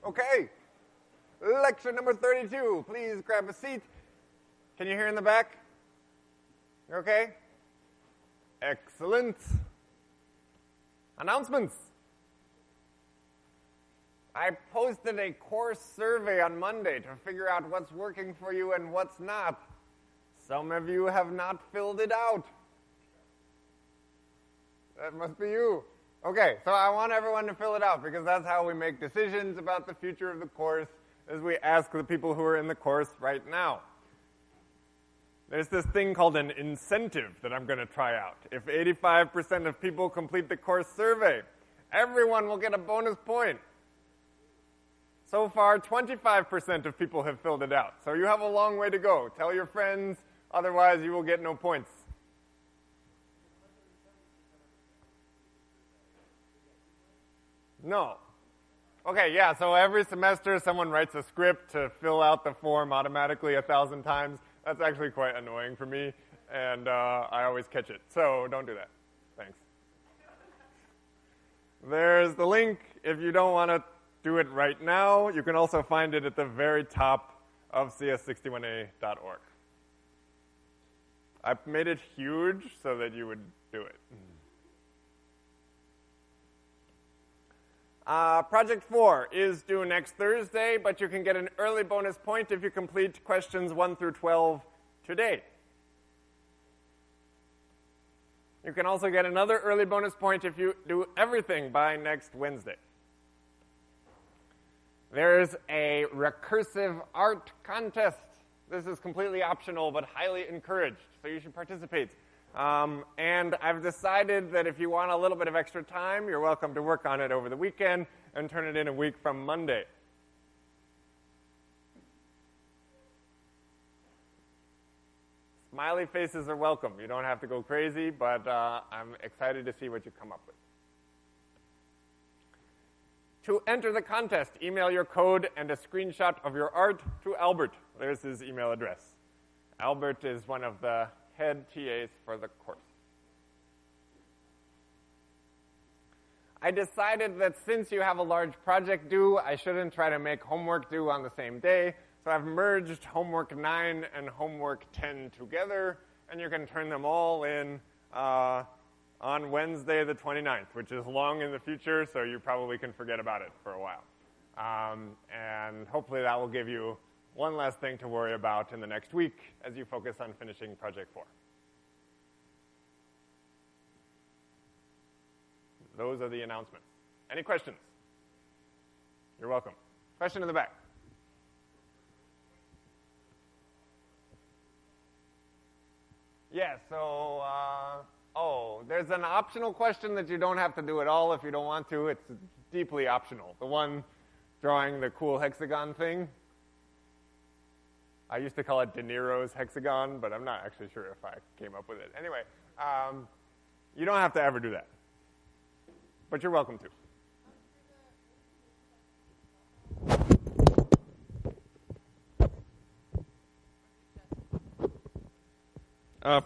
Okay. Lecture number 32. Please grab a seat. Can you hear in the back? You okay? Excellent. Announcements. I posted a course survey on Monday to figure out what's working for you and what's not. Some of you have not filled it out. That must be you. Okay, so I want everyone to fill it out because that's how we make decisions about the future of the course, is we ask the people who are in the course right now. There's this thing called an incentive that I'm going to try out. If 85% of people complete the course survey, everyone will get a bonus point. So far, 25% of people have filled it out. So you have a long way to go. Tell your friends, otherwise you will get no points. No. Okay, yeah, so every semester someone writes a script to fill out the form automatically 1,000 times. That's actually quite annoying for me, and I always catch it. So don't do that. Thanks. There's the link. If you don't want to do it right now, you can also find it at the very top of cs61a.org. I've made it huge so that you would do it. Project 4 is due next Thursday, but you can get an early bonus point if you complete questions 1 through 12 today. You can also get another early bonus point if you do everything by next Wednesday. There's a recursive art contest. This is completely optional but highly encouraged, so you should participate. And I've decided that if you want a little bit of extra time, you're welcome to work on it over the weekend and turn it in a week from Monday. Smiley faces are welcome. You don't have to go crazy, but I'm excited to see what you come up with. To enter the contest, email your code and a screenshot of your art to Albert. There's his email address. Albert is one of the head TAs for the course. I decided that since you have a large project due, I shouldn't try to make homework due on the same day, so I've merged homework 9 and homework 10 together, and you can turn them all in on Wednesday the 29th, which is long in the future, so you probably can forget about it for a while. And hopefully that will give you one less thing to worry about in the next week as you focus on finishing Project 4. Those are the announcements. Any questions? You're welcome. Question in the back. Yeah, so, there's an optional question that you don't have to do at all if you don't want to. It's deeply optional. The one drawing the cool hexagon thing. I used to call it De Niro's hexagon, but I'm not actually sure if I came up with it. Anyway, you don't have to ever do that. But you're welcome to.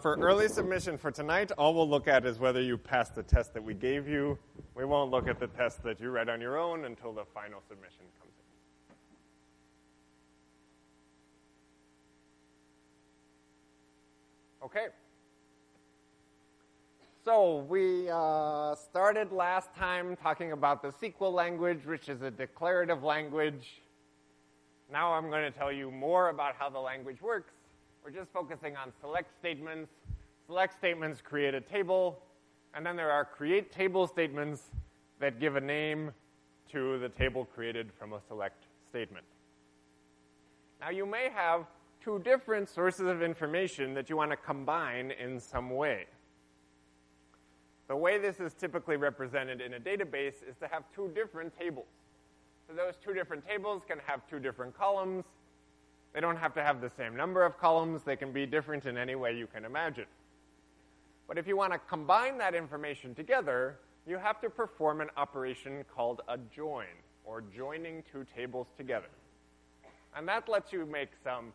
For early submission for tonight, all we'll look at is whether you passed the test that we gave you. We won't look at the test that you read on your own until the final submission comes in. Okay. So we started last time talking about the SQL language, which is a declarative language. Now I'm going to tell you more about how the language works. We're just focusing on select statements. Select statements create a table, and then there are create table statements that give a name to the table created from a select statement. Now you may have two different sources of information that you want to combine in some way. The way this is typically represented in a database is to have two different tables. So those two different tables can have two different columns. They don't have to have the same number of columns. They can be different in any way you can imagine. But if you want to combine that information together, you have to perform an operation called a join, or joining two tables together. And that lets you make some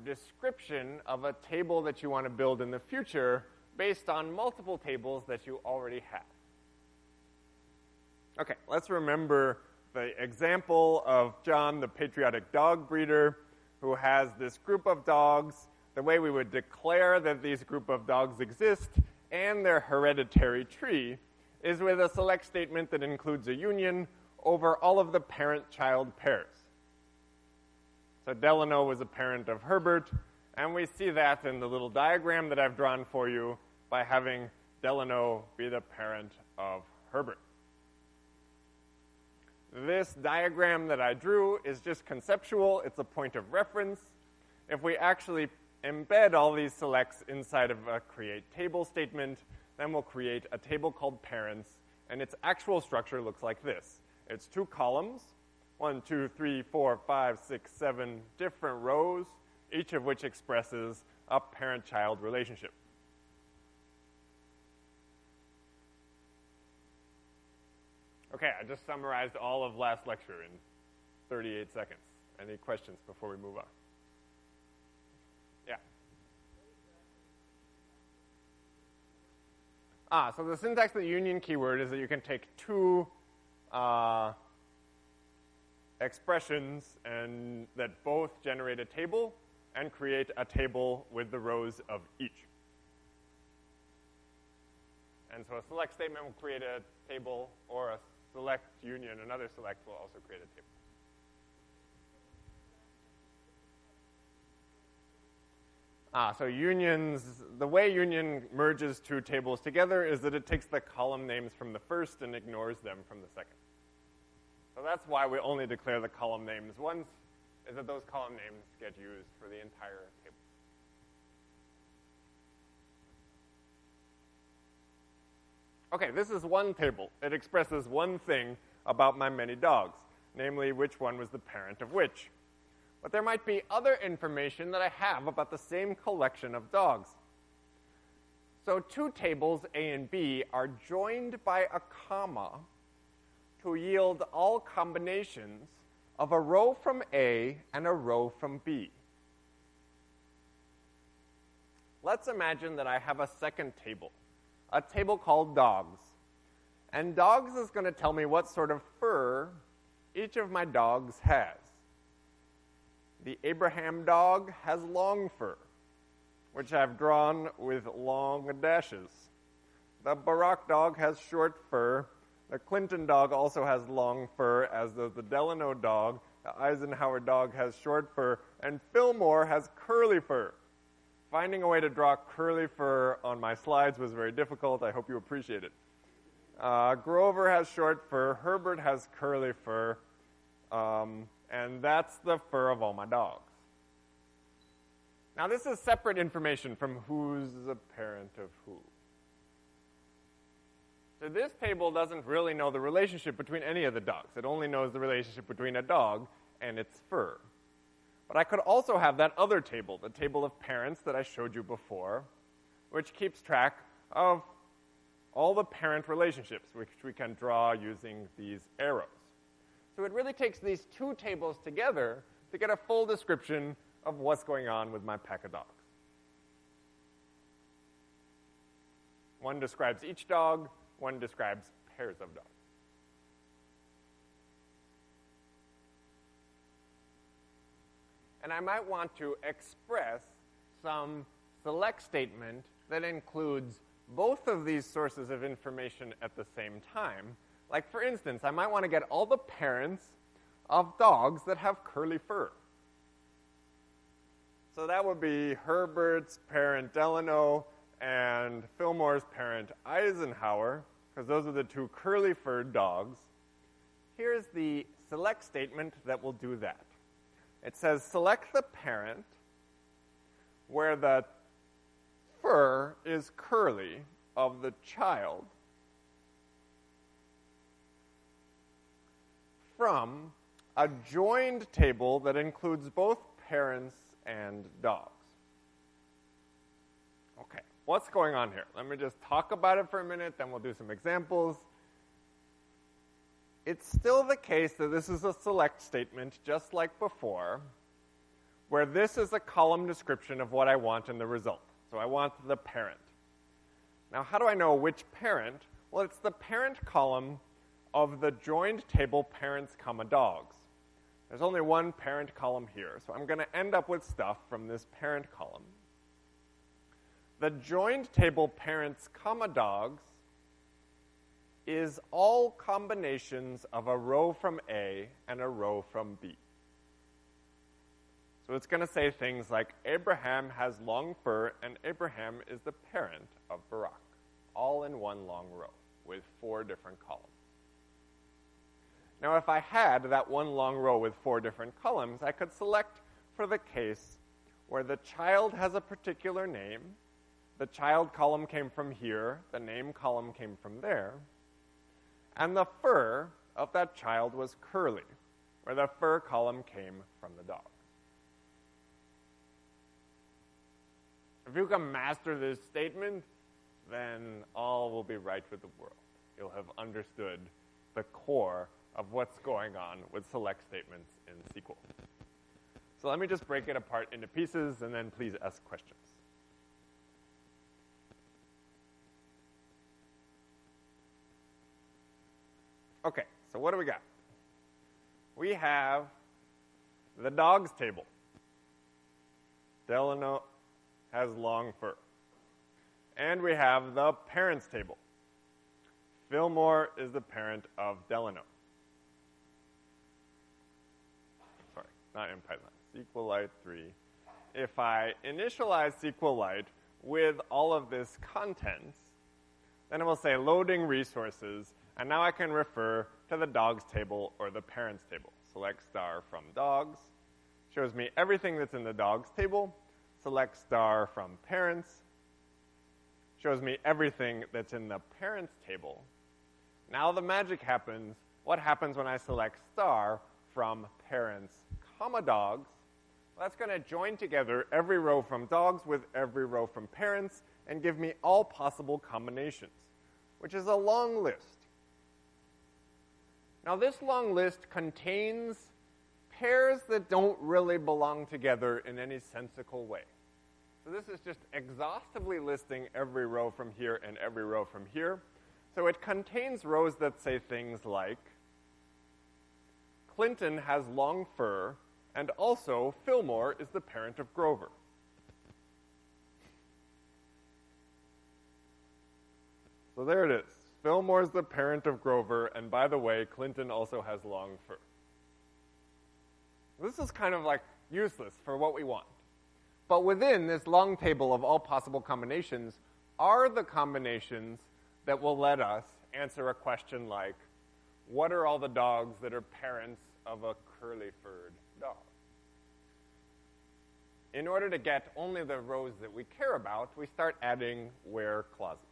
description of a table that you want to build in the future based on multiple tables that you already have. Okay, let's remember the example of John, the patriotic dog breeder, who has this group of dogs. The way we would declare that these group of dogs exist and their hereditary tree is with a select statement that includes a union over all of the parent-child pairs. So Delano was a parent of Herbert, and we see that in the little diagram that I've drawn for you by having Delano be the parent of Herbert. This diagram that I drew is just conceptual. It's a point of reference. If we actually embed all these selects inside of a create table statement, then we'll create a table called parents, and its actual structure looks like this. It's 2 columns, 1, 2, 3, 4, 5, 6, 7 different rows, each of which expresses a parent-child relationship. Okay, I just summarized all of last lecture in 38 seconds. Any questions before we move on? Yeah. So the syntax of the union keyword is that you can take 2 expressions and that both generate a table and create a table with the rows of each. And so a select statement will create a table, or a select union, another select will also create a table. So unions, the way union merges 2 tables together is that it takes the column names from the first and ignores them from the second. So that's why we only declare the column names once, is that those column names get used for the entire table. Okay, this is one table. It expresses one thing about my many dogs, namely which one was the parent of which. But there might be other information that I have about the same collection of dogs. So 2 tables, A and B, are joined by a comma to yield all combinations of a row from A and a row from B. Let's imagine that I have a second table, a table called dogs. And dogs is going to tell me what sort of fur each of my dogs has. The Abraham dog has long fur, which I've drawn with long dashes. The Barack dog has short fur. The Clinton dog also has long fur, as does the Delano dog. The Eisenhower dog has short fur, and Fillmore has curly fur. Finding a way to draw curly fur on my slides was very difficult. I hope you appreciate it. Grover has short fur. Herbert has curly fur. And that's the fur of all my dogs. Now, this is separate information from who's the parent of who. So this table doesn't really know the relationship between any of the dogs. It only knows the relationship between a dog and its fur. But I could also have that other table, the table of parents that I showed you before, which keeps track of all the parent relationships, which we can draw using these arrows. So it really takes these 2 tables together to get a full description of what's going on with my pack of dogs. One describes each dog, one describes pairs of dogs. And I might want to express some select statement that includes both of these sources of information at the same time. Like, for instance, I might want to get all the parents of dogs that have curly fur. So that would be Herbert's parent Delano and Fillmore's parent Eisenhower, because those are the 2 curly-furred dogs. Here's the select statement that will do that. It says, select the parent where the fur is curly of the child from a joined table that includes both parents and dogs. Okay, what's going on here? Let me just talk about it for a minute, then we'll do some examples. It's still the case that this is a select statement, just like before, where this is a column description of what I want in the result. So I want the parent. Now, how do I know which parent? Well, it's the parent column of the joined table parents, comma, dogs. There's only one parent column here, so I'm going to end up with stuff from this parent column. The joined table parents, comma, dogs is all combinations of a row from A and a row from B. So it's going to say things like Abraham has long fur and Abraham is the parent of Barak, all in one long row with 4 different columns. Now, if I had that one long row with 4 different columns, I could select for the case where the child has a particular name, the child column came from here, the name column came from there, and the fur of that child was curly, where the fur column came from the dog. If you can master this statement, then all will be right with the world. You'll have understood the core of what's going on with select statements in SQL. So let me just break it apart into pieces, and then please ask questions. Okay, so what do we got? We have the dogs table. Delano has long fur. And we have the parents table. Fillmore is the parent of Delano. Sorry, not in Python. SQLite 3. If I initialize SQLite with all of this contents, then it will say loading resources, and now I can refer to the dogs table or the parents table. Select star from dogs, shows me everything that's in the dogs table. Select star from parents, shows me everything that's in the parents table. Now the magic happens. What happens when I select star from parents, comma, dogs? Well, that's going to join together every row from dogs with every row from parents and give me all possible combinations, which is a long list. Now this long list contains pairs that don't really belong together in any sensical way. So this is just exhaustively listing every row from here and every row from here. So it contains rows that say things like, Clinton has long fur, and also Fillmore is the parent of Grover. So there it is. Fillmore is the parent of Grover, and by the way, Clinton also has long fur. This is kind of like useless for what we want. But within this long table of all possible combinations are the combinations that will let us answer a question like, what are all the dogs that are parents of a curly-furred dog? In order to get only the rows that we care about, we start adding where clauses.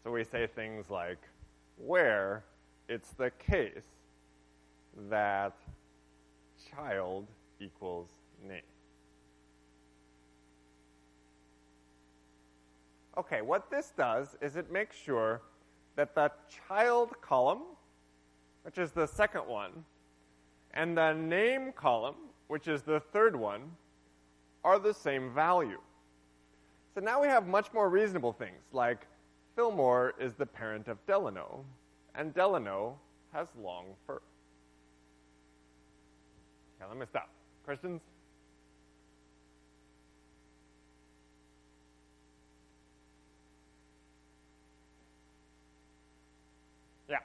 So we say things like, where it's the case that child equals name. Okay, what this does is it makes sure that the child column, which is the second one, and the name column, which is the third one, are the same value. So now we have much more reasonable things, like Fillmore is the parent of Delano, and Delano has long fur. Okay, let me stop. Questions? Yeah.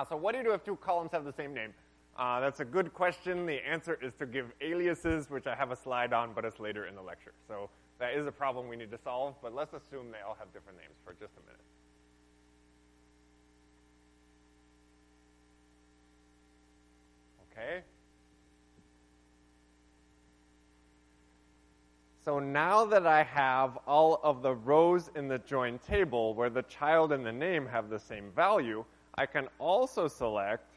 So what do you do if 2 columns have the same name? That's a good question. The answer is to give aliases, which I have a slide on, but it's later in the lecture. So that is a problem we need to solve, but let's assume they all have different names for just a minute. Okay? So now that I have all of the rows in the join table where the child and the name have the same value, I can also select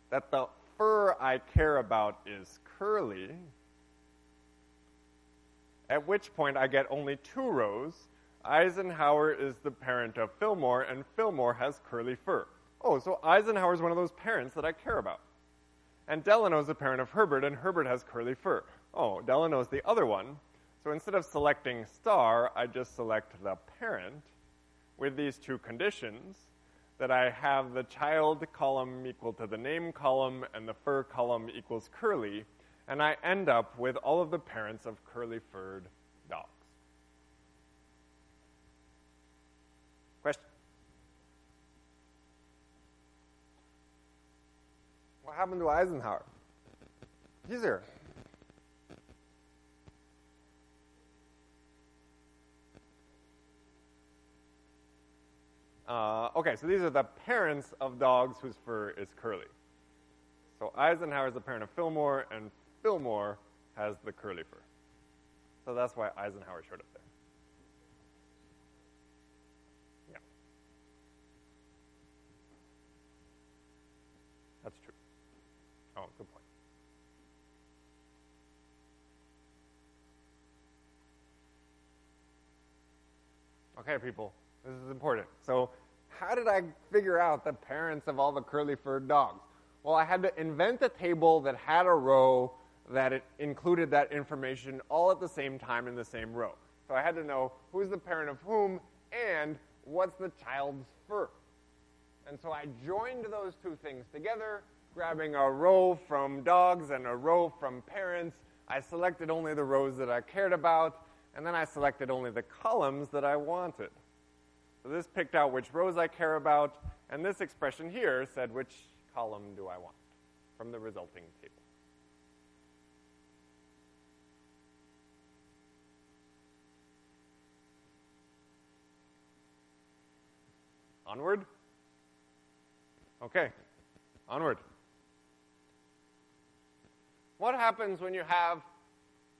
that the fur I care about is curly, at which point I get only 2 rows. Eisenhower is the parent of Fillmore, and Fillmore has curly fur. Oh, so Eisenhower is one of those parents that I care about. And Delano is the parent of Herbert, and Herbert has curly fur. Oh, Delano is the other one. So instead of selecting star, I just select the parent with these two conditions, that I have the child column equal to the name column and the fur column equals curly, and I end up with all of the parents of curly-furred dogs. Question? What happened to Eisenhower? He's here. Okay, so these are the parents of dogs whose fur is curly. So Eisenhower is the parent of Fillmore, and Fillmore has the curly fur. So that's why Eisenhower showed up there. Yeah. That's true. Oh, good point. Okay, people, this is important. So how did I figure out the parents of all the curly-furred dogs? Well, I had to invent a table that had a row that it included that information all at the same time in the same row. So I had to know who's the parent of whom and what's the child's fur. And so I joined those two things together, grabbing a row from dogs and a row from parents. I selected only the rows that I cared about, and then I selected only the columns that I wanted. So this picked out which rows I care about, and this expression here said which column do I want from the resulting table. Onward? Okay, onward. What happens when you have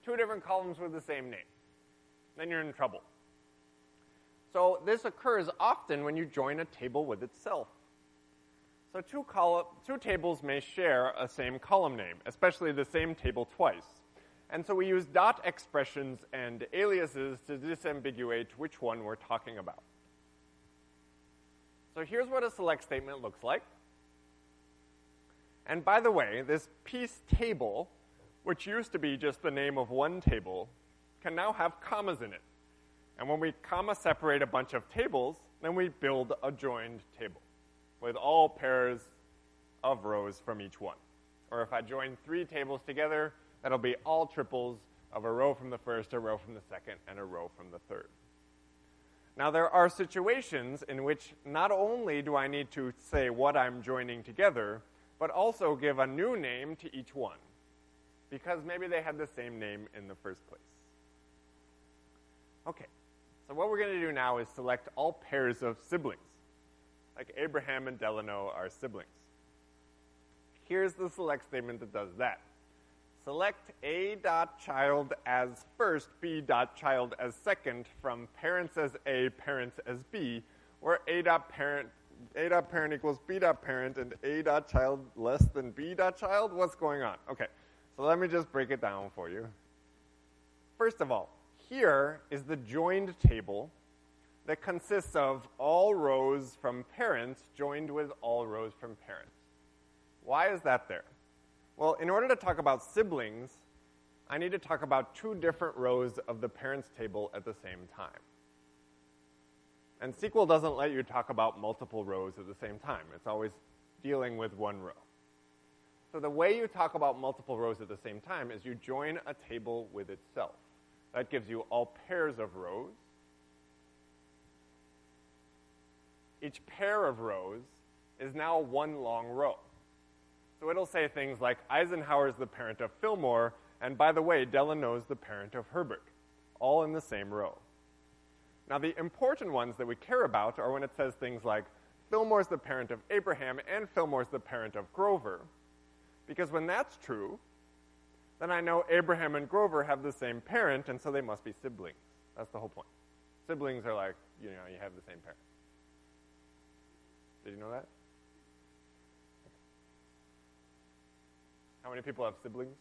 two different columns with the same name? Then you're in trouble. So this occurs often when you join a table with itself. So two tables may share a same column name, especially the same table twice. And so we use dot expressions and aliases to disambiguate which one we're talking about. So here's what a select statement looks like. And by the way, this piece table, which used to be just the name of one table, can now have commas in it. And when we comma separate a bunch of tables, then we build a joined table with all pairs of rows from each one. Or if I join three tables together, that'll be all triples of a row from the first, a row from the second, and a row from the third. Now there are situations in which not only do I need to say what I'm joining together, but also give a new name to each one, because maybe they had the same name in the first place. Okay. So what we're going to do now is select all pairs of siblings. Like Abraham and Delano are siblings. Here's the select statement that does that. Select A.child as first, B.child as second from parents as A, parents as B, where A.parent equals B.parent and A.child less than B.child? What's going on? Okay, so let me just break it down for you. First of all, here is the joined table that consists of all rows from parents joined with all rows from parents. Why is that there? Well, in order to talk about siblings, I need to talk about two different rows of the parents table at the same time. And SQL doesn't let you talk about multiple rows at the same time. It's always dealing with one row. So the way you talk about multiple rows at the same time is you join a table with itself. That gives you all pairs of rows. Each pair of rows is now one long row. So it'll say things like, Eisenhower's the parent of Fillmore, and by the way, Delano's the parent of Herbert, all in the same row. Now the important ones that we care about are when it says things like, Fillmore's the parent of Abraham and Fillmore's the parent of Grover, because when that's true, then I know Abraham and Grover have the same parent, and so they must be siblings. That's the whole point. Siblings are like, you have the same parent. Did you know that? How many people have siblings?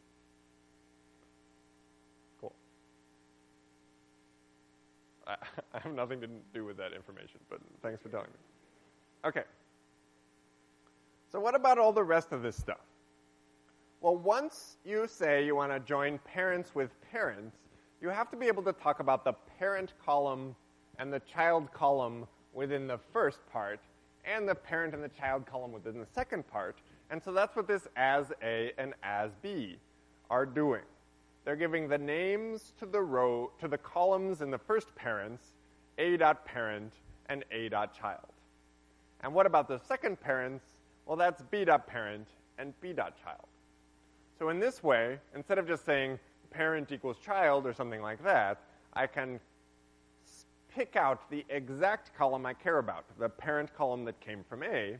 Cool. I have nothing to do with that information, but thanks for telling me. Okay. So what about all the rest of this stuff? Well, once you say you want to join parents with parents, you have to be able to talk about the parent column and the child column within the first part, and the parent and the child column within the second part. And so that's what this as A and as B are doing. They're giving the names to the columns in the first parents, A.parent and A.child. And what about the second parents? Well, that's B.parent and B.child. So in this way, instead of just saying parent equals child or something like that, I can pick out the exact column I care about, the parent column that came from A,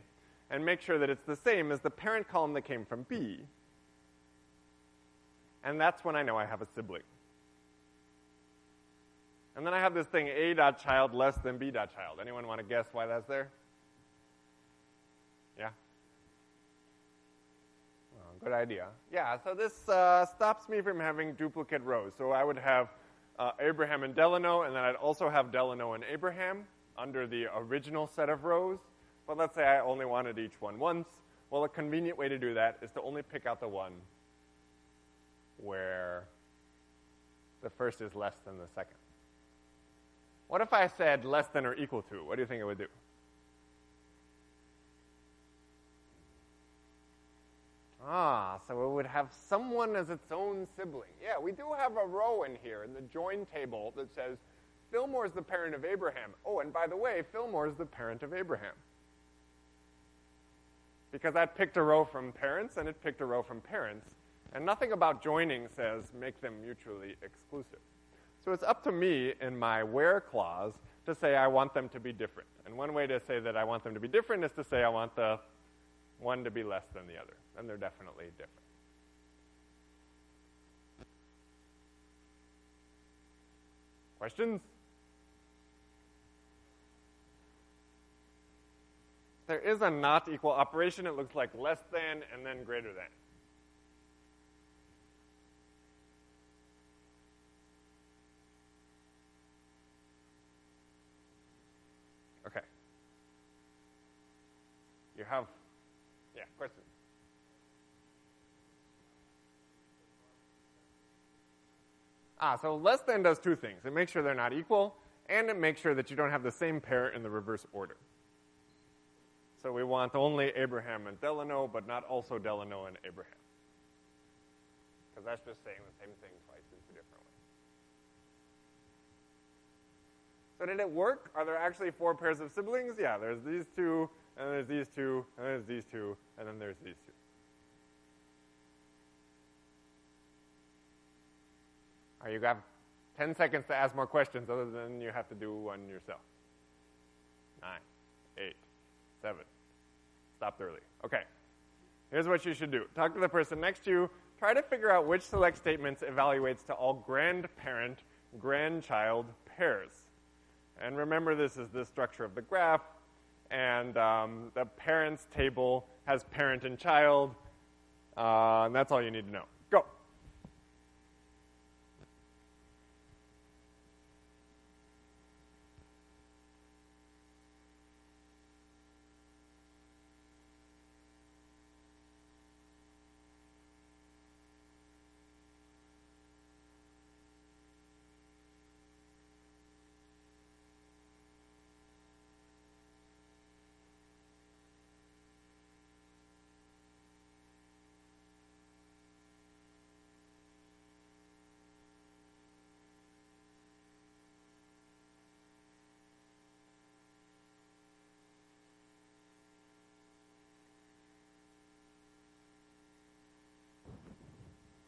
and make sure that it's the same as the parent column that came from B. And that's when I know I have a sibling. And then I have this thing, A.child less than B.child. Anyone want to guess why that's there? Yeah? Oh, good idea. Yeah, so this stops me from having duplicate rows. So I would have Abraham and Delano, and then I'd also have Delano and Abraham under the original set of rows. But let's say I only wanted each one once. Well, a convenient way to do that is to only pick out the one where the first is less than the second. What if I said less than or equal to? What do you think it would do? So it would have someone as its own sibling. Yeah, we do have a row in here in the join table that says Fillmore is the parent of Abraham. Oh, and by the way, Fillmore is the parent of Abraham. Because that picked a row from parents and it picked a row from parents. And nothing about joining says make them mutually exclusive. So it's up to me in my where clause to say I want them to be different. And one way to say that I want them to be different is to say I want the one to be less than the other. And they're definitely different. Questions? There is a not equal operation. It looks like less than and then greater than. Okay. You have, yeah, question? So less than does two things. It makes sure they're not equal, and it makes sure that you don't have the same pair in the reverse order. So we want only Abraham and Delano, but not also Delano and Abraham. Because that's just saying the same thing twice in two different ways. So did it work? Are there actually 4 pairs of siblings? Yeah, there's these two, and there's these two, and there's these two, and then there's these two. All right, you have 10 seconds to ask more questions other than you have to do one yourself. 9, 8, 7. Stopped early. Okay. Here's what you should do. Talk to the person next to you. Try to figure out which select statements evaluates to all grandparent, grandchild pairs. And remember, this is the structure of the graph. And the parents table has parent and child. And that's all you need to know. Go.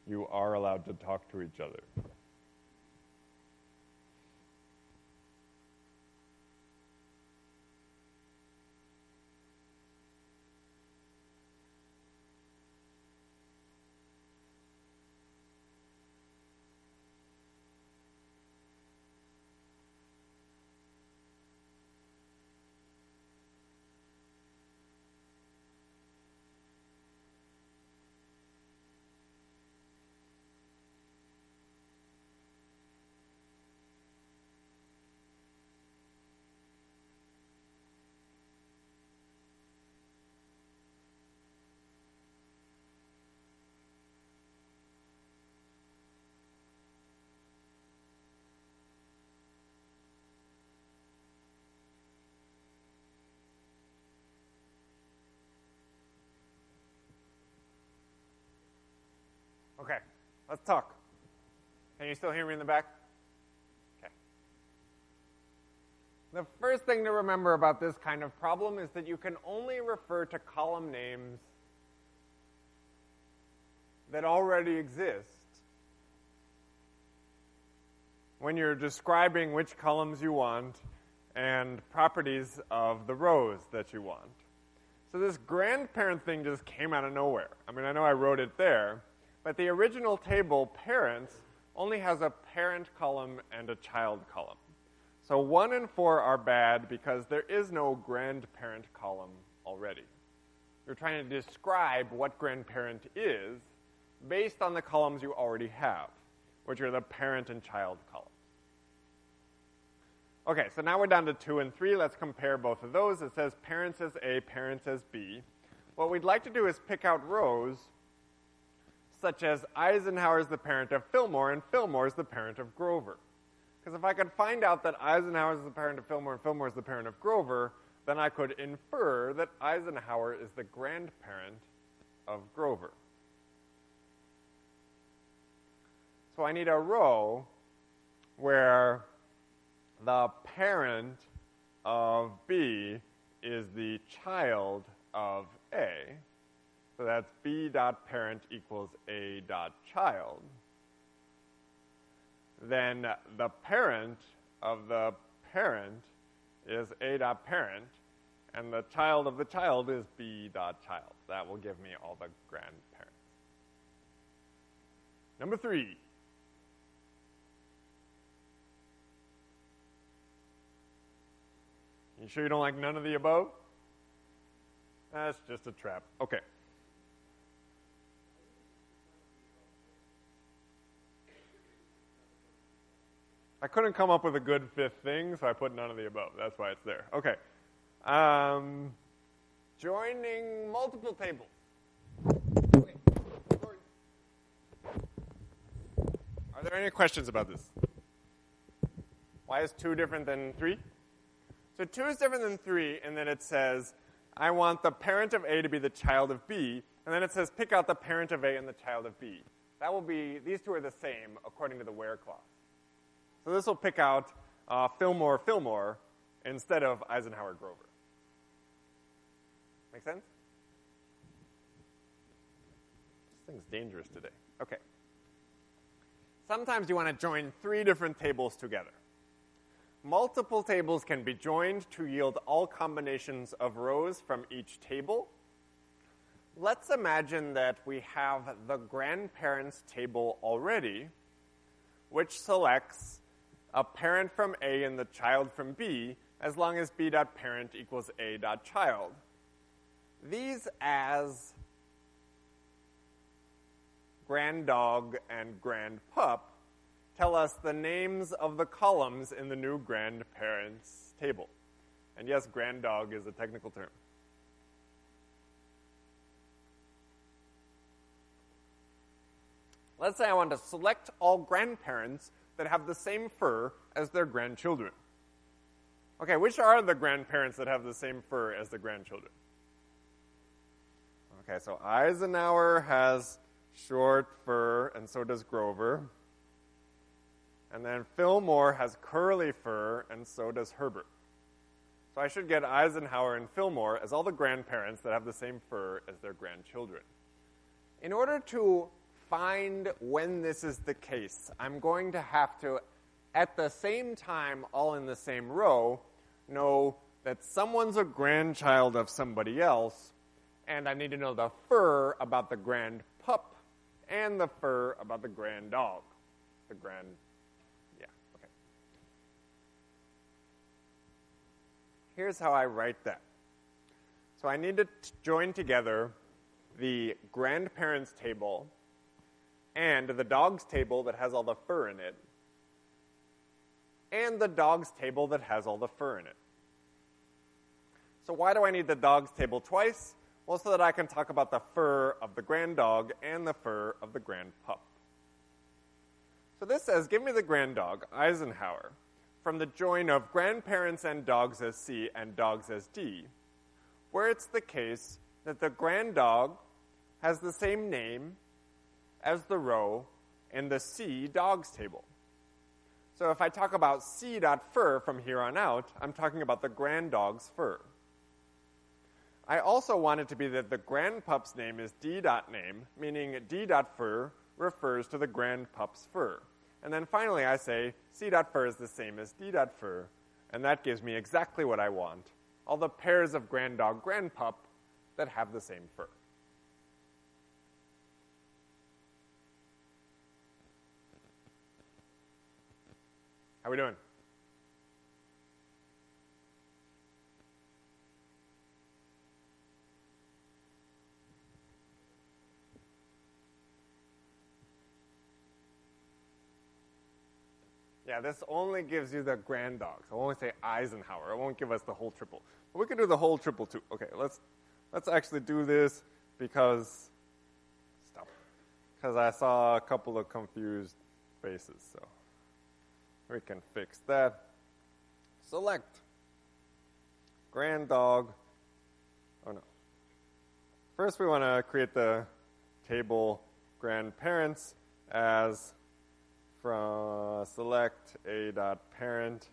You are allowed to talk to each other. Okay, let's talk. Can you still hear me in the back? Okay. The first thing to remember about this kind of problem is that you can only refer to column names that already exist when you're describing which columns you want and properties of the rows that you want. So this grandparent thing just came out of nowhere. I mean, I know I wrote it there, but the original table, parents, only has a parent column and a child column. So 1 and 4 are bad because there is no grandparent column already. You're trying to describe what grandparent is based on the columns you already have, which are the parent and child columns. Okay, so now we're down to 2 and 3. Let's compare both of those. It says parents as A, parents as B. What we'd like to do is pick out rows such as Eisenhower is the parent of Fillmore, and Fillmore is the parent of Grover. Because if I could find out that Eisenhower is the parent of Fillmore and Fillmore is the parent of Grover, then I could infer that Eisenhower is the grandparent of Grover. So I need a row where the parent of B is the child of A. So that's B dot parent equals A dot child. Then the parent of the parent is A dot parent, and the child of the child is B dot child. That will give me all the grandparents. Number 3. You sure you don't like none of the above? That's just a trap. Okay. I couldn't come up with a good 5th thing, so I put none of the above. That's why it's there. Okay. Joining multiple tables. Okay. Are there any questions about this? Why is 2 different than 3? So 2 is different than 3 in that it says, I want the parent of A to be the child of B, and then it says pick out the parent of A and the child of B. That will be, these 2 are the same according to the where clause. So this will pick out Fillmore instead of Eisenhower Grover. Make sense? This thing's dangerous today. Okay. Sometimes you want to join 3 different tables together. Multiple tables can be joined to yield all combinations of rows from each table. Let's imagine that we have the grandparents table already, which selects a parent from A and the child from B, as long as B.parent equals A.child. These as granddog and grandpup tell us the names of the columns in the new grandparents table. And yes, granddog is a technical term. Let's say I want to select all grandparents that have the same fur as their grandchildren. Okay, which are the grandparents that have the same fur as the grandchildren? Okay, so Eisenhower has short fur, and so does Grover. And then Fillmore has curly fur, and so does Herbert. So I should get Eisenhower and Fillmore as all the grandparents that have the same fur as their grandchildren. In order to find when this is the case, I'm going to have to, at the same time, all in the same row, know that someone's a grandchild of somebody else, and I need to know the fur about the grandpup and the fur about the granddog. Here's how I write that. So I need to join together the grandparents table and the dogs table that has all the fur in it, and the dogs table that has all the fur in it. So why do I need the dogs table twice? Well, so that I can talk about the fur of the granddog and the fur of the grandpup. So this says, give me the granddog, Eisenhower, from the join of grandparents and dogs as C and dogs as D, where it's the case that the granddog has the same name as the row in the C dogs table. So if I talk about C.fur from here on out, I'm talking about the granddog's fur. I also want it to be that the grandpup's name is D.name, meaning D.fur refers to the grandpup's fur. And then finally I say C.fur is the same as D.fur, and that gives me exactly what I want, all the pairs of granddog, grandpup that have the same fur. How we doing? Yeah, this only gives you the grand dogs. I'll only say Eisenhower. It won't give us the whole triple. But we can do the whole triple too. Okay, let's actually do this because I saw a couple of confused faces, so we can fix that. Select grand dog. Oh no. First we want to create the table grandparents as from select a.parent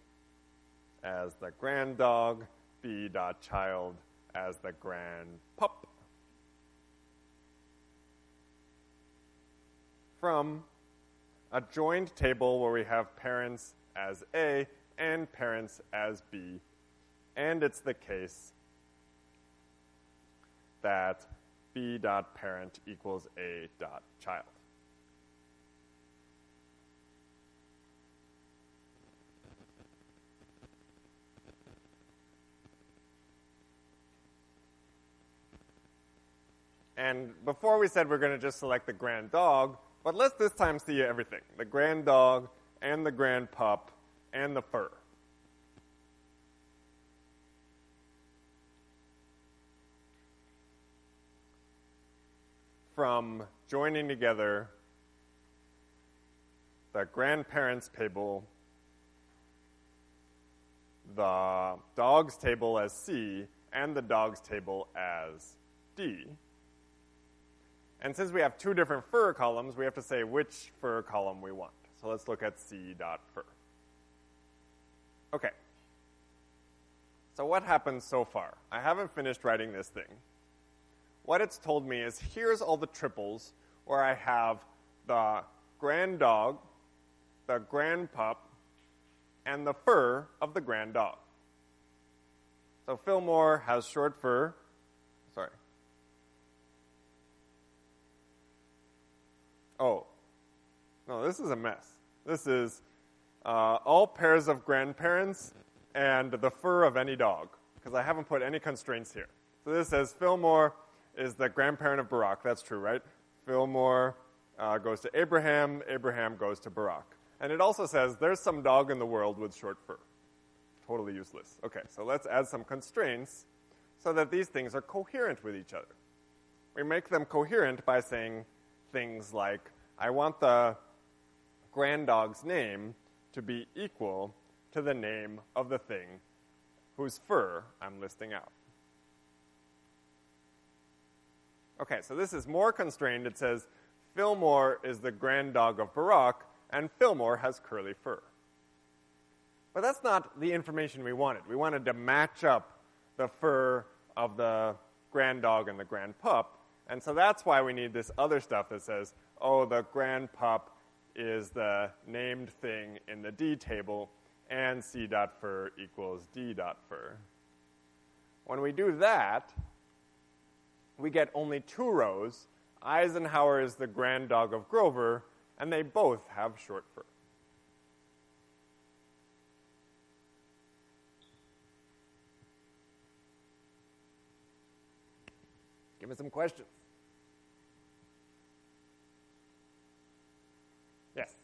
as the granddog, b.child as the grandpup. From a joined table where we have parents as A and parents as B, and it's the case that b.parent equals a.child. And before we said we're going to just select the grand dog, but let's this time see everything. The grand dog and the grand pup and the fur. From joining together the grandparents' table, the dog's table as C, and the dog's table as D. And since we have two different fur columns, we have to say which fur column we want. So let's look at C.fur. Okay. So what happened so far? I haven't finished writing this thing. What it's told me is here's all the triples where I have the grand dog, the grand pup, and the fur of the grand dog. So Fillmore has short fur. Sorry. Oh, no, this is a mess. This is all pairs of grandparents and the fur of any dog, because I haven't put any constraints here. So this says Fillmore is the grandparent of Barak. That's true, right? Fillmore goes to Abraham. Abraham goes to Barak. And it also says there's some dog in the world with short fur. Totally useless. Okay, so let's add some constraints so that these things are coherent with each other. We make them coherent by saying things like, I want the granddog's name to be equal to the name of the thing whose fur I'm listing out. Okay, so this is more constrained. It says Fillmore is the granddog of Barak, and Fillmore has curly fur. But that's not the information we wanted. We wanted to match up the fur of the granddog and the grandpup. And so that's why we need this other stuff that says, oh, the grandpup is the named thing in the D table, and C.fur equals D.fur. When we do that, we get only two rows. Eisenhower is the granddog of Grover, and they both have short fur. Give me some questions. Yes.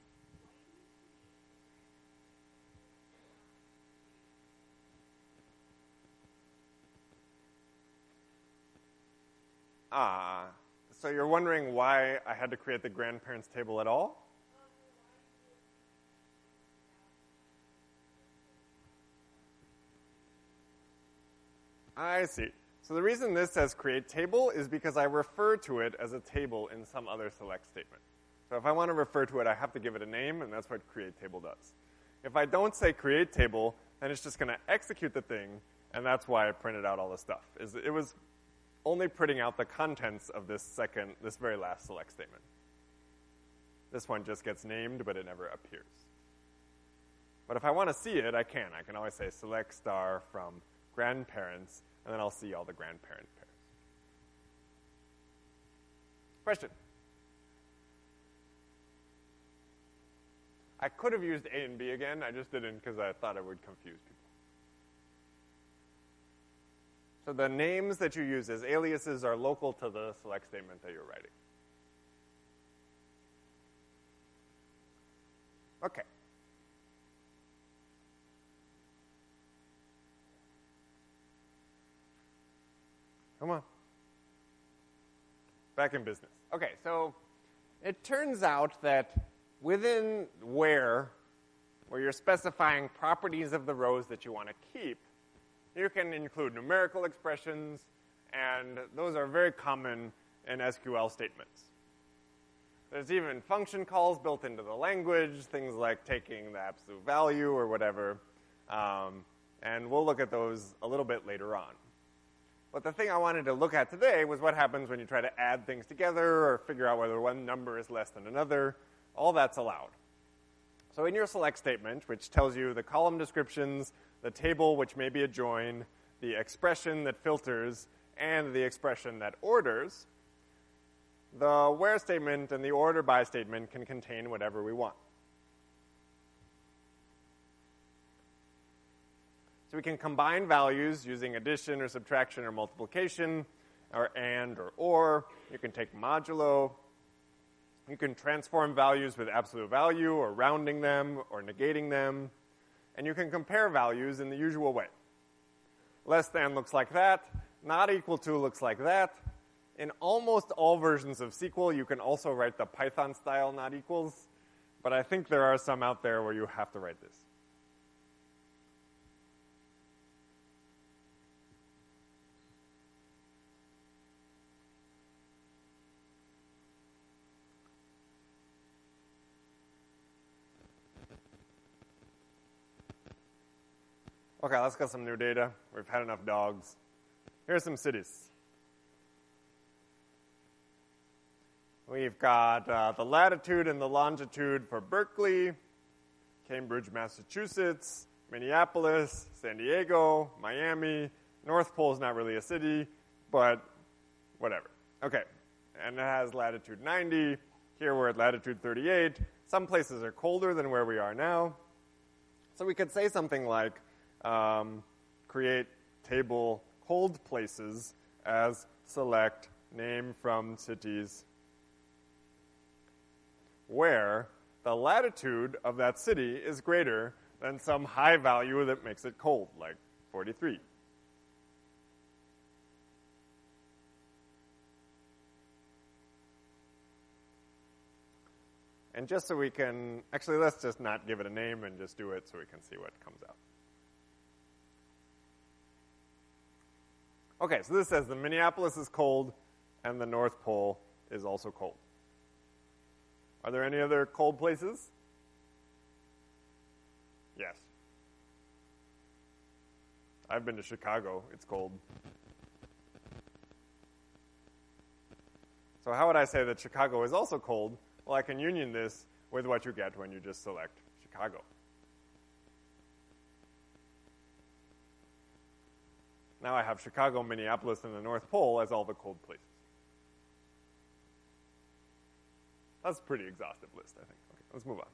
So you're wondering why I had to create the grandparents table at all? I see. So the reason this says create table is because I refer to it as a table in some other select statement. So if I want to refer to it, I have to give it a name, and that's what create table does. If I don't say create table, then it's just going to execute the thing, and that's why I printed out all the stuff. It was only printing out the contents of this very last select statement. This one just gets named, but it never appears. But if I want to see it, I can. I can always say select star from grandparents, and then I'll see all the grandparent pairs. Question? I could have used A and B again. I just didn't because I thought it would confuse people. So the names that you use as aliases are local to the select statement that you're writing. Okay. Come on. Back in business. Okay, so it turns out that within where you're specifying properties of the rows that you want to keep, you can include numerical expressions, and those are very common in SQL statements. There's even function calls built into the language, things like taking the absolute value or whatever, and we'll look at those a little bit later on. But the thing I wanted to look at today was what happens when you try to add things together or figure out whether one number is less than another. All that's allowed. So in your select statement, which tells you the column descriptions, the table, which may be a join, the expression that filters, and the expression that orders, the where statement and the order by statement can contain whatever we want. So we can combine values using addition or subtraction or multiplication, or and or. You can take modulo. You can transform values with absolute value or rounding them or negating them. And you can compare values in the usual way. Less than looks like that. Not equal to looks like that. In almost all versions of SQL, you can also write the Python style not equals, but I think there are some out there where you have to write this. Okay, let's get some new data. We've had enough dogs. Here's some cities. We've got the latitude and the longitude for Berkeley, Cambridge, Massachusetts, Minneapolis, San Diego, Miami. North Pole is not really a city, but whatever. Okay, and it has latitude 90. Here we're at latitude 38. Some places are colder than where we are now. So we could say something like, create table cold places as select name from cities where the latitude of that city is greater than some high value that makes it cold, like 43. And just so we can, actually let's just not give it a name and just do it so we can see what comes out. Okay, so this says the Minneapolis is cold and the North Pole is also cold. Are there any other cold places? Yes. I've been to Chicago. It's cold. So how would I say that Chicago is also cold? Well, I can union this with what you get when you just select Chicago. Now I have Chicago, Minneapolis, and the North Pole as all the cold places. That's a pretty exhaustive list, I think. Okay, let's move on.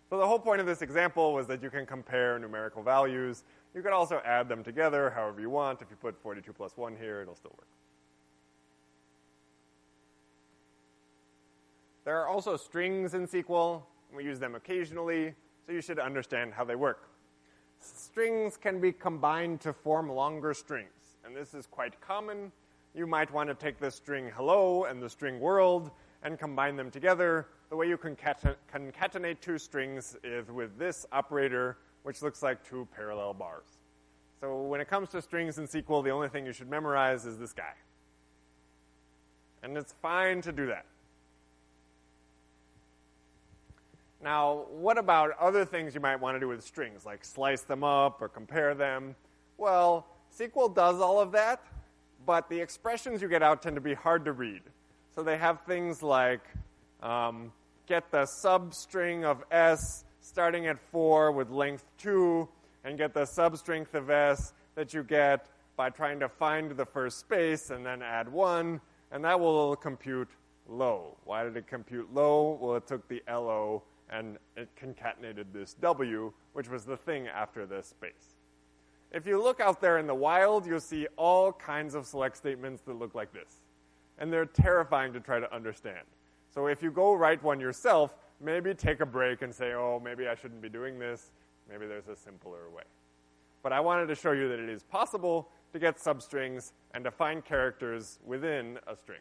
So the whole point of this example was that you can compare numerical values. You can also add them together however you want. If you put 42 plus 1 here, it'll still work. There are also strings in SQL. We use them occasionally, so you should understand how they work. Strings can be combined to form longer strings, and this is quite common. You might want to take the string hello and the string world and combine them together. The way you concatenate two strings is with this operator, which looks like two parallel bars. So when it comes to strings in SQL, the only thing you should memorize is this guy. And it's fine to do that. Now, what about other things you might want to do with strings, like slice them up or compare them? Well, SQL does all of that, but the expressions you get out tend to be hard to read. So they have things like get the substring of S starting at 4 with length 2, and get the substring of S that you get by trying to find the first space and then add 1, and that will compute low. Why did it compute low? Well, it took the LO and it concatenated this W, which was the thing after the space. If you look out there in the wild, you'll see all kinds of select statements that look like this. And they're terrifying to try to understand. So if you go write one yourself, maybe take a break and say, oh, maybe I shouldn't be doing this. Maybe there's a simpler way. But I wanted to show you that it is possible to get substrings and to find characters within a string.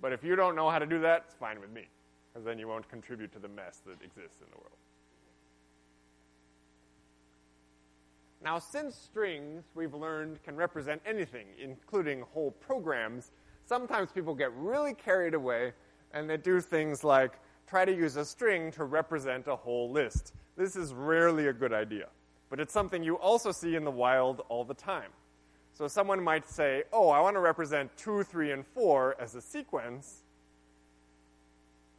But if you don't know how to do that, it's fine with me, because then you won't contribute to the mess that exists in the world. Now, since strings, we've learned, can represent anything, including whole programs, sometimes people get really carried away and they do things like try to use a string to represent a whole list. This is rarely a good idea, but it's something you also see in the wild all the time. So someone might say, oh, I want to represent 2, 3, and 4 as a sequence.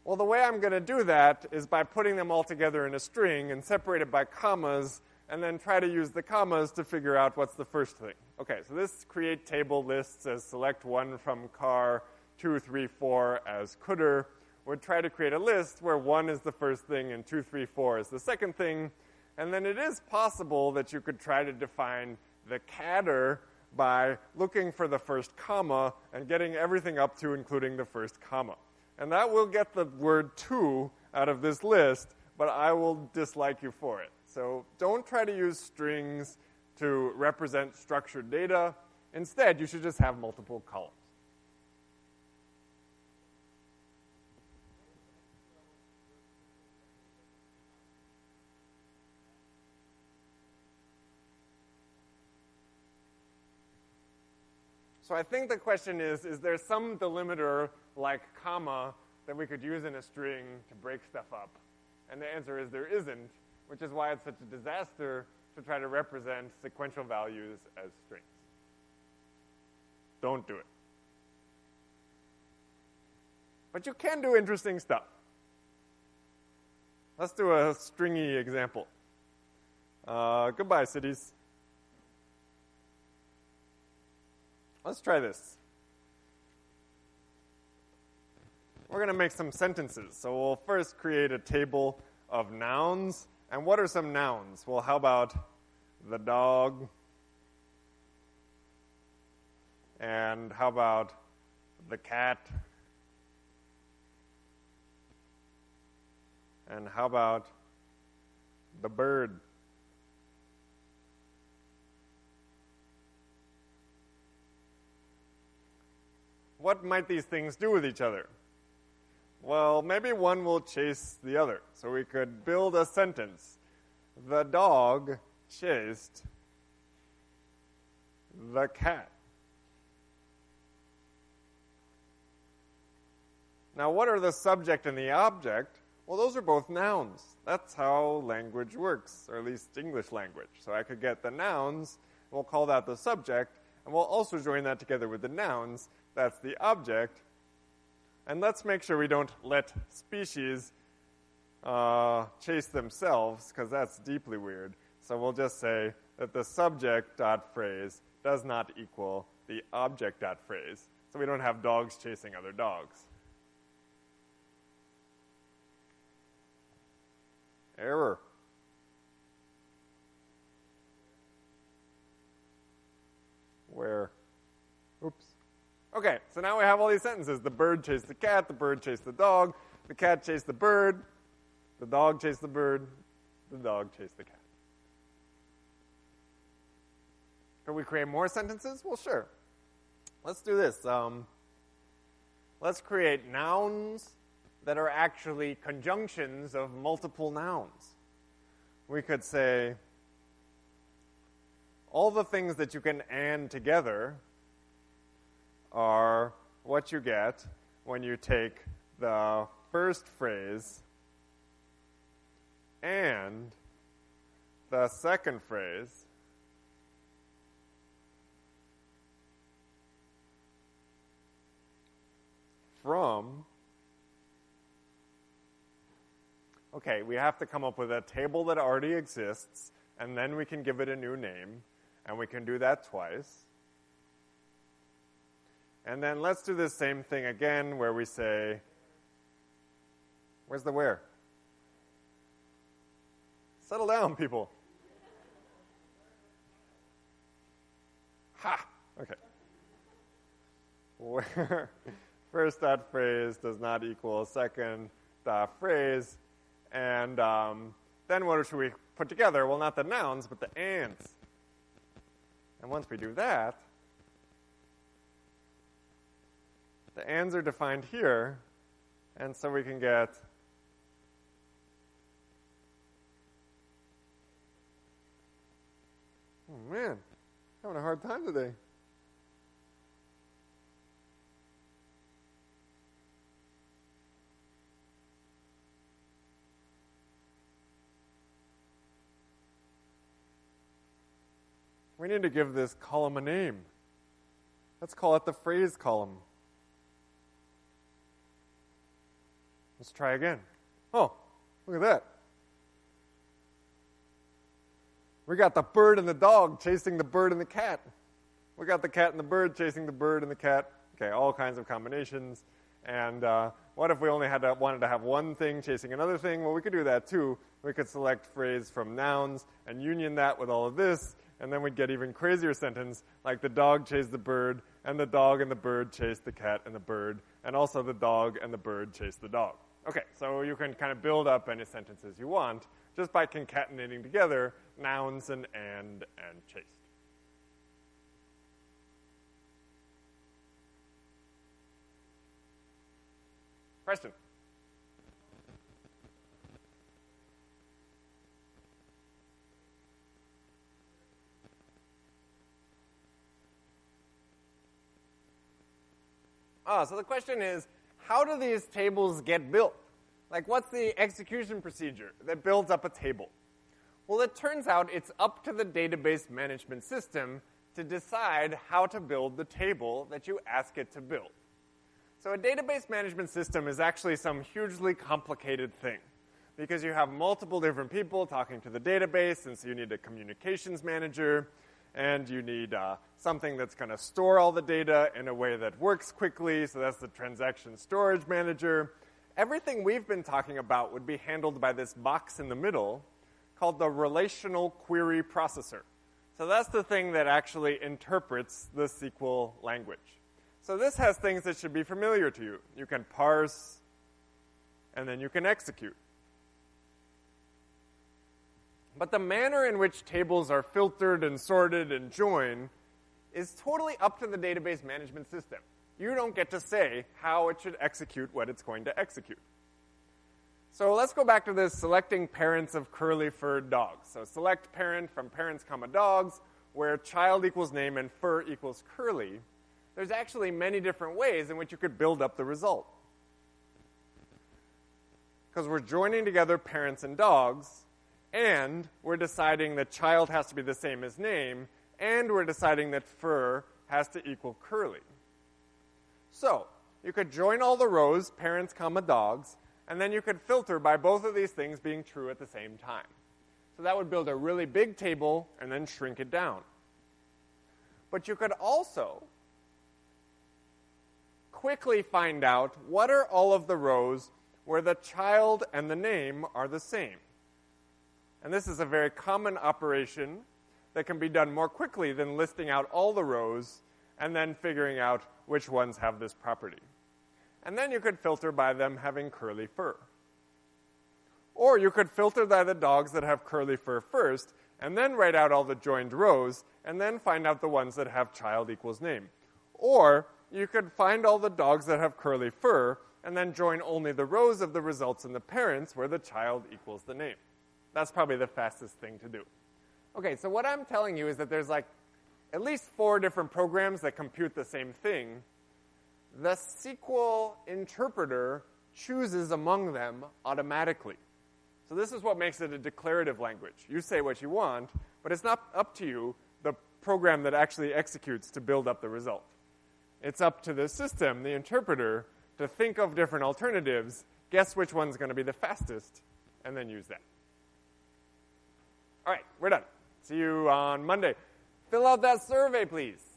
Well, the way I'm going to do that is by putting them all together in a string and separated by commas, and then try to use the commas to figure out what's the first thing. Okay, so this create table lists as select 1 from car, 2, 3, 4 as coulder would try to create a list where 1 is the first thing and 2, 3, 4 is the second thing. And then it is possible that you could try to define the catter by looking for the first comma and getting everything up to including the first comma. And that will get the word 2 out of this list, but I will dislike you for it. So don't try to use strings to represent structured data. Instead, you should just have multiple columns. So I think the question is there some delimiter like comma that we could use in a string to break stuff up? And the answer is there isn't, which is why it's such a disaster to try to represent sequential values as strings. Don't do it. But you can do interesting stuff. Let's do a stringy example. Goodbye, cities. Let's try this. We're going to make some sentences. So we'll first create a table of nouns. And what are some nouns? Well, how about the dog? And how about the cat? And how about the bird? What might these things do with each other? Well, maybe one will chase the other. So we could build a sentence. The dog chased the cat. Now, what are the subject and the object? Well, those are both nouns. That's how language works, or at least English language. So I could get the nouns, we'll call that the subject, and we'll also join that together with the nouns. That's the object. And let's make sure we don't let species chase themselves, because that's deeply weird. So we'll just say that the subject.phrase does not equal the object.phrase. So we don't have dogs chasing other dogs. Error. Where? Oops. Okay, so now we have all these sentences. The bird chased the cat, the bird chased the dog, the cat chased the bird, the dog chased the bird, the dog chased the cat. Can we create more sentences? Well, sure. Let's do this. Let's create nouns that are actually conjunctions of multiple nouns. We could say all the things that you can and together are what you get when you take the first phrase and the second phrase from, okay, we have to come up with a table that already exists, and then we can give it a new name, and we can do that twice. And then let's do this same thing again where we say, where's the where? Settle down, people. Ha! Okay. Where first dot phrase does not equal second dot phrase. And then what should we put together? Well, not the nouns, but the ands. And once we do that, the ands are defined here, and so we can get oh man, having a hard time today. We need to give this column a name. Let's call it the phrase column. Let's try again. Oh, look at that. We got the bird and the dog chasing the bird and the cat. We got the cat and the bird chasing the bird and the cat. Okay, all kinds of combinations. And what if we only wanted to have one thing chasing another thing? Well, we could do that too. We could select phrase from nouns and union that with all of this, and then we'd get even crazier sentence, like the dog chased the bird, and the dog and the bird chased the cat and the bird, and also the dog and the bird chased the dog. Okay, so you can kind of build up any sentences you want just by concatenating together nouns and chased. Question? So the question is, how do these tables get built? Like, what's the execution procedure that builds up a table? Well, it turns out it's up to the database management system to decide how to build the table that you ask it to build. So a database management system is actually some hugely complicated thing because you have multiple different people talking to the database, and so you need a communications manager, and you need something that's going to store all the data in a way that works quickly, so that's the transaction storage manager. Everything we've been talking about would be handled by this box in the middle called the relational query processor. So that's the thing that actually interprets the SQL language. So this has things that should be familiar to you. You can parse, and then you can execute. But the manner in which tables are filtered and sorted and joined is totally up to the database management system. You don't get to say how it should execute what it's going to execute. So let's go back to this selecting parents of curly-furred dogs. So select parent from parents, dogs, where child equals name and fur equals curly. There's actually many different ways in which you could build up the result. Because we're joining together parents and dogs, and we're deciding that child has to be the same as name, and we're deciding that fur has to equal curly. So, you could join all the rows, parents, dogs, and then you could filter by both of these things being true at the same time. So that would build a really big table and then shrink it down. But you could also quickly find out what are all of the rows where the child and the name are the same. And this is a very common operation that can be done more quickly than listing out all the rows and then figuring out which ones have this property. And then you could filter by them having curly fur. Or you could filter by the dogs that have curly fur first, and then write out all the joined rows, and then find out the ones that have child equals name. Or you could find all the dogs that have curly fur, and then join only the rows of the results in the parents where the child equals the name. That's probably the fastest thing to do. Okay, so what I'm telling you is that there's like at least 4 different programs that compute the same thing. The SQL interpreter chooses among them automatically. So this is what makes it a declarative language. You say what you want, but it's not up to you, the program that actually executes, to build up the result. It's up to the system, the interpreter, to think of different alternatives, guess which one's going to be the fastest, and then use that. All right, we're done. See you on Monday. Fill out that survey, please.